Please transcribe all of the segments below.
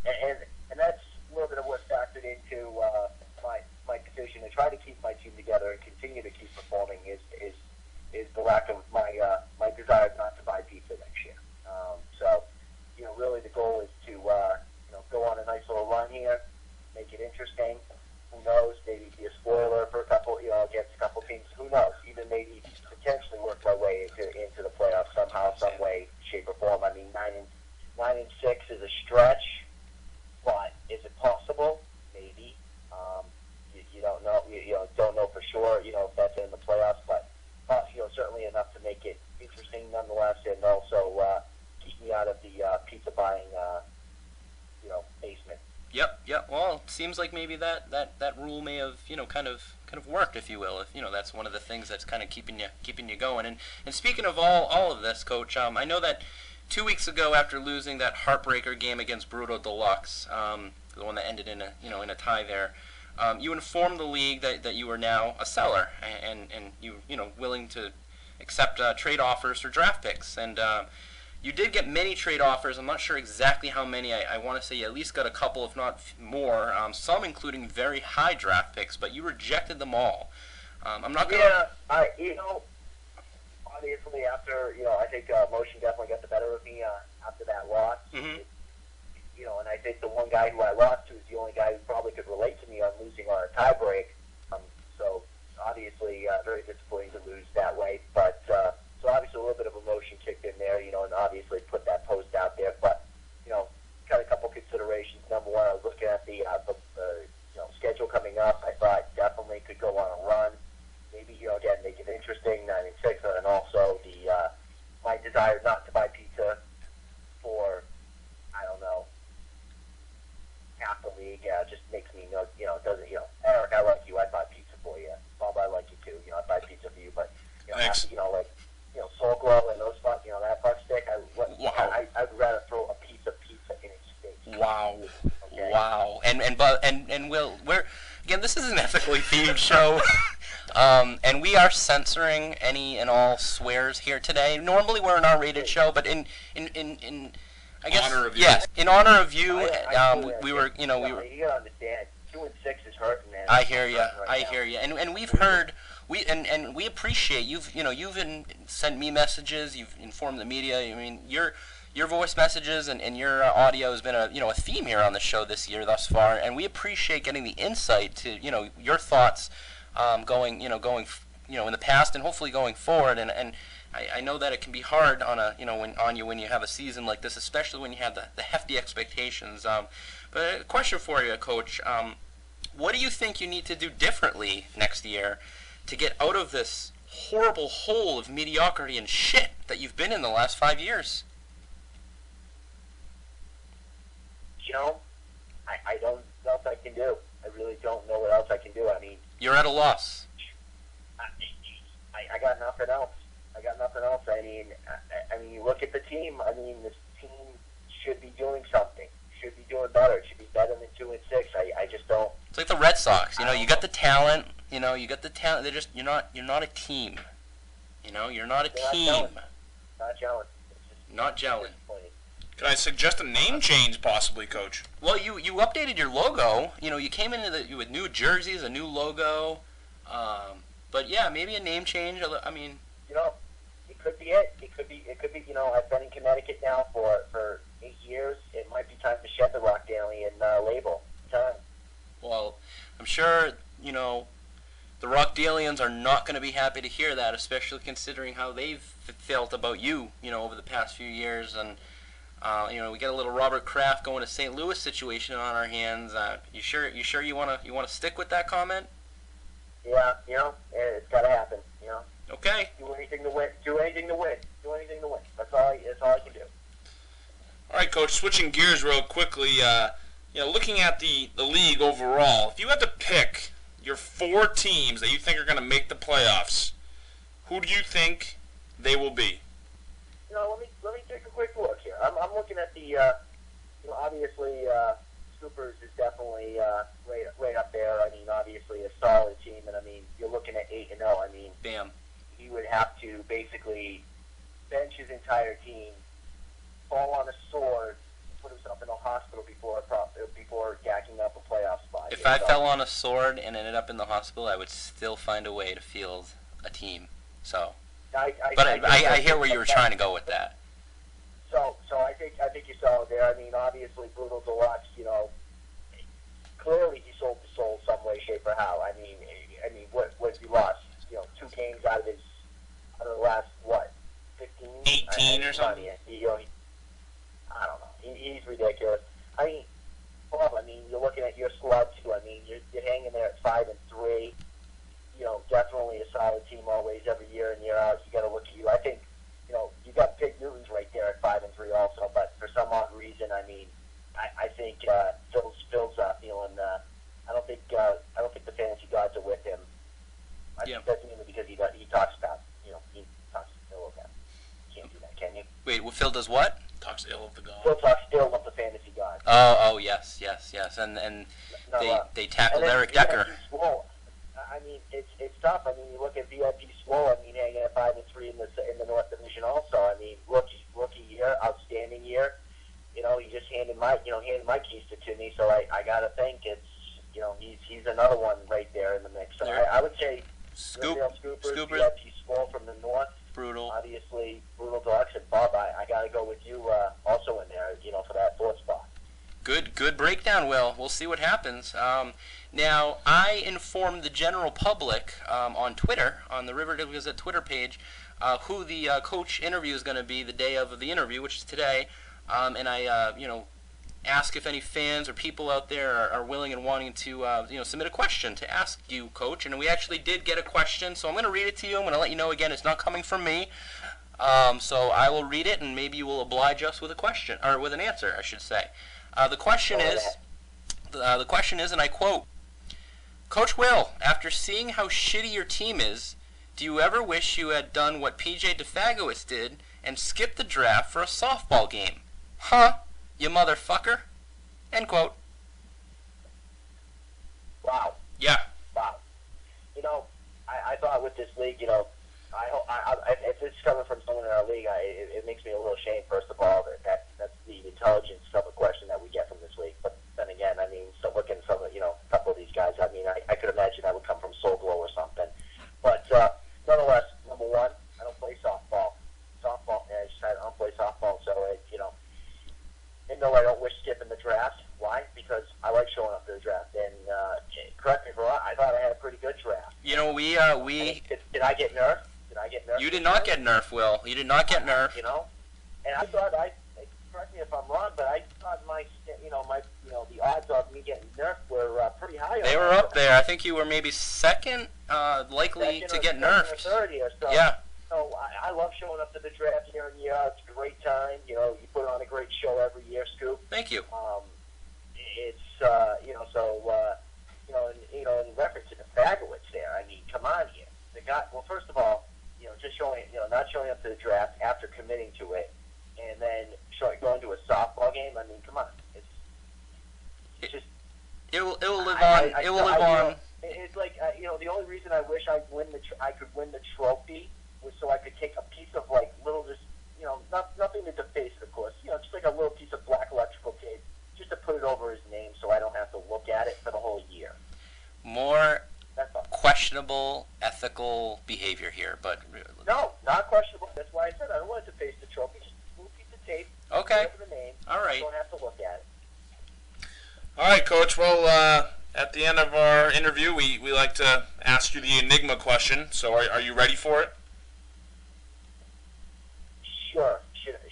and that's a little bit of what factored into my decision to try to keep my team together and continue to keep performing is the lack of my desire not to buy pizza next year. So, really the goal is to go on a nice little run here, make it interesting. Who knows? Maybe be a spoiler for a couple, against a couple teams. Who knows? Even maybe potentially work my way into the playoffs somehow, some way, shape, or form. I mean, 9-6 is a stretch, but is it possible? Maybe. You don't know. You don't know for sure. If that's in the playoffs, but certainly enough to make it interesting nonetheless, and also keep me out of the pizza buying basement. Yep. Well, it seems like maybe that rule may have kind of worked, if you will. If that's one of the things that's kind of keeping you going. And speaking of all of this, Coach, I know that 2 weeks ago, after losing that heartbreaker game against Bruto Deluxe, the one that ended in a tie there, you informed the league that you are now a seller and you willing to accept trade offers for draft picks. And you did get many trade offers. I'm not sure exactly how many. I want to say you at least got a couple, if not more. Some including very high draft picks, but you rejected them all. I'm not going to... Yeah, obviously after, I think emotion definitely got the better of me after that loss. Mm-hmm. And I think the one guy who I lost to is the only guy who probably could relate to me on losing on a tie break. So obviously very disappointing to lose that way. But so obviously a little bit of emotion kicked in there, and obviously put that post out there. But, got a couple considerations. Number one, I was looking at the schedule coming up. I thought definitely could go on a run. Maybe, again, make it interesting, 9-6, and also my desire not to buy pizza for, I don't know, half the league just makes me doesn't, Eric, I like you, I'd buy pizza for you. Bob, I like you too, I'd buy pizza for you, but, Thanks. Soul Glow and those that fuck stick, I'd rather throw a piece of pizza in his face. Wow. Okay? Wow. And we're again, this is an ethically themed show. And we are censoring any and all swears here today. Normally we're an R-rated show, but in I guess honor of you. yes, in honor of you, we were. You gotta understand, 2-6 is hurting, man. I hear you. Right I now. hear you. And we've heard and we appreciate you've sent me messages. You've informed the media. I mean, your voice messages and your audio has been a theme here on the show this year thus far, and we appreciate getting the insight to your thoughts going in the past and hopefully going forward. And I know that it can be hard on when you have a season like this, especially when you have the hefty expectations. But a question for you, Coach. What do you think you need to do differently next year to get out of this horrible hole of mediocrity and shit that you've been in the last 5 years? I don't know what else I can do. I really don't know what else I can do. I mean, you're at a loss. I got nothing else. I mean, you look at the team. I mean, this team should be doing something. Should be doing better. It should be better than 2-6. I just don't. It's like the Red Sox. You got the talent. You got the talent. They're just you're not a team. You're not a team. Not gelling. Not gelling. Can I suggest a name change, possibly, Coach? Well, you updated your logo. You came into with new jerseys, a new logo. But yeah, maybe a name change. I mean, it could be it. It could be. I've been in Connecticut now for 8 years. It might be time to shed the Rockdalian label. Time. Well, I'm sure the Rockdalians are not going to be happy to hear that, especially considering how they've felt about you, over the past few years. And we got a little Robert Kraft going to St. Louis situation on our hands. You sure you want to stick with that comment? Yeah, it's got to happen. Okay. Do anything to win. That's all I can do. All right, Coach. Switching gears real quickly. Looking at the league overall, if you had to pick your 4 teams that you think are going to make the playoffs, who do you think they will be? Let me take a quick look here. I'm looking at the obviously Scoopers is definitely right up there. I mean, obviously a solid team, and I mean you're looking at 8-0. I mean, damn. He would have to basically bench his entire team, fall on a sword, put himself in a hospital before if I fell on a sword and ended up in the hospital, I would still find a way to field a team. So, I hear where you were trying to go with that. So I think you saw it there. I mean, obviously, Brutal Deluxe. Clearly he sold the soul some way, shape, or how. I mean, what he lost? 2 games out of the last 15, 18 or something. I don't know. He's ridiculous. I mean, Bob. You're looking at your squad too. I mean, you're hanging there at 5-3. Definitely a solid team always, every year in year out. You got to look at you. I think, you got Pig Newtons right there at 5-3 also. But for some odd reason, I think Phil's feeling. I don't think the fantasy gods are with him. I think that's mainly because he talks about he talks ill of them. You can't do that, can you? Wait, Phil does what? Talks ill of the gods. Phil talks ill of the fantasy gods. Oh, yes, and they tackled Eric Decker. It's tough. You look at VIP Swole. Hanging at 5-3 in the North Division. Also, rookie year, outstanding year. He just handed my keys to me. So I gotta think it's he's another one right there in the mix. So I would say Scoopers, VIP Swole from the North. Brutal. Obviously, Brutal Deluxe, and Bob. I gotta go with you also in there. For that 4th spot. Good breakdown, Will. We'll see what happens. Now, I informed the general public on Twitter, on the Riverdale Gazette Twitter page, who the coach interview is going to be the day of the interview, which is today. And I, ask if any fans or people out there are willing and wanting to, submit a question to ask you, Coach. And we actually did get a question, so I'm going to read it to you. I'm going to let you know again, it's not coming from me. So I will read it, and maybe you will oblige us with a question, or with an answer, I should say. The question is, and I quote, Coach Will, after seeing how shitty your team is, do you ever wish you had done what PJ DeFagowitz did and skipped the draft for a softball game? Huh, you motherfucker? End quote. Wow. Yeah. Wow. I thought with this league, if this is coming from someone in our league, it makes me a little ashamed, first of all, that's the intelligence of a question that we get from this league. But then again, so looking at some of, a couple of these guys, I could imagine that would come from Soul Glow or something. But nonetheless, number one, I don't play softball. I don't play softball, so I don't wish skipping the draft. Why? Because I like showing up to the draft. And correct me if I'm wrong, I thought I had a pretty good draft. We did I get nerfed? You did not get nerfed, Will. You did not get nerfed. And I thought correct me if I'm wrong, but I thought the odds of me getting nerfed were pretty high. They were up there. I think you were maybe second likely to get nerfed. Or third here, so, yeah. So I love showing up to the draft year in year out. It's a great time. You put on a great show every year, Scoop. Thank you. It's in reference to the Berkowitz there. Come on here. The guy. Well, first of all, just not showing up to the draft after committing to it, and then going to a softball game. Come on. It's just. It will live on. It will live on. It's like the only reason I wish I could win the trophy was so I could take a piece of little nothing to deface it, of course. Just like a little piece of black electrical tape, just to put it over his name, so I don't have to look at it for the whole year. More questionable ethical behavior here, but no, not questionable. That's why I said I don't want to deface the trophy. Just a little piece of tape. Okay. Over the name. All right. You don't have to look at it. All right, Coach. Well, at the end of our interview, we like to ask you the enigma question. So are you ready for it? Sure.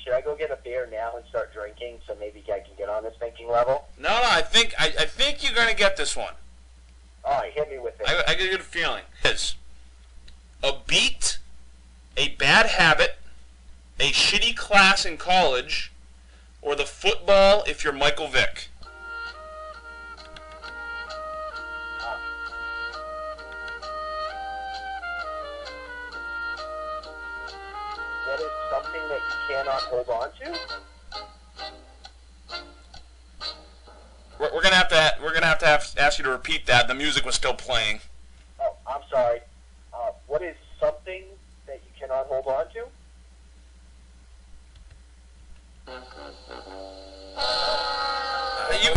Should I go get a beer now and start drinking so maybe I can get on this thinking level? No. I think you're gonna get this one. All right, hit me with it. I get a good feeling. Is a beat, a bad habit, a shitty class in college, or the football if you're Michael Vick? What is something that you cannot hold on to? We're gonna have to ask you to repeat that. The music was still playing. Oh, I'm sorry. What is something that you cannot hold on to?